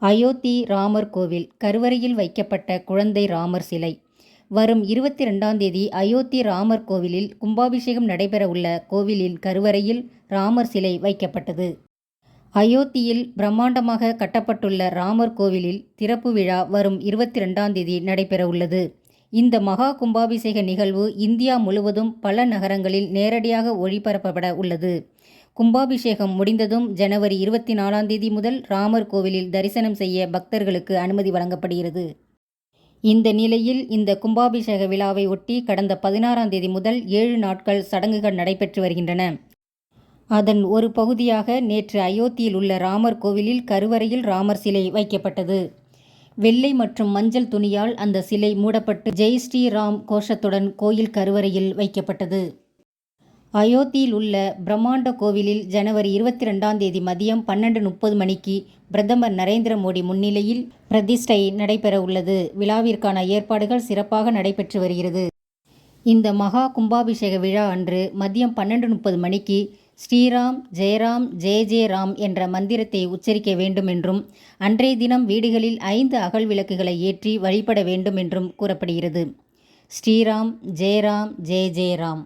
அயோத்தி ராமர் கோவில் கருவறையில் வைக்கப்பட்ட குழந்தை ராமர் சிலை. வரும் 22ஆம் தேதி அயோத்தி ராமர் கோவிலில் கும்பாபிஷேகம் நடைபெறவுள்ள கோவிலின் கருவறையில் ராமர் சிலை வைக்கப்பட்டது. அயோத்தியில் பிரம்மாண்டமாக கட்டப்பட்டுள்ள ராமர் கோவிலில் திறப்பு விழா வரும் 22ஆம் தேதி நடைபெறவுள்ளது. இந்த மகா கும்பாபிஷேக நிகழ்வு இந்தியா முழுவதும் பல நகரங்களில் நேரடியாக ஒளிபரப்பப்பட உள்ளது. கும்பாபிஷேகம் முடிந்ததும் ஜனவரி 24ஆம் தேதி முதல் ராமர் கோவிலில் தரிசனம் செய்ய பக்தர்களுக்கு அனுமதி வழங்கப்படுகிறது. இந்த நிலையில் இந்த கும்பாபிஷேக விழாவை ஒட்டி கடந்த 16ஆம் தேதி முதல் 7 நாட்கள் சடங்குகள் நடைபெற்று வருகின்றன. அதன் ஒரு பகுதியாக நேற்று அயோத்தியில் உள்ள ராமர் கோவிலில் கருவறையில் ராமர் சிலை வைக்கப்பட்டது. வெள்ளை மற்றும் மஞ்சள் துணியால் அந்த சிலை மூடப்பட்டு ஜெய் ஸ்ரீராம் கோஷத்துடன் கோயில் கருவறையில் வைக்கப்பட்டது. அயோத்தியில் உள்ள பிரம்மாண்ட கோவிலில் ஜனவரி 22ஆம் தேதி மதியம் 12:30 மணிக்கு பிரதமர் நரேந்திர மோடி முன்னிலையில் பிரதிஷ்டை நடைபெற உள்ளது. விழாவிற்கான ஏற்பாடுகள் சிறப்பாக நடைபெற்று வருகிறது. இந்த மகா கும்பாபிஷேக விழா அன்று மதியம் 12:30 மணிக்கு ஸ்ரீராம் ஜெயராம் ஜெய ஜெய ராம் என்ற மந்திரத்தை உச்சரிக்க வேண்டும் என்றும் அன்றைய தினம் வீடுகளில் 5 அகல் விளக்குகளை ஏற்றி வழிபட வேண்டும் என்றும் கூறப்படுகிறது. ஸ்ரீராம் ஜெயராம் ஜெய ஜெய ராம்.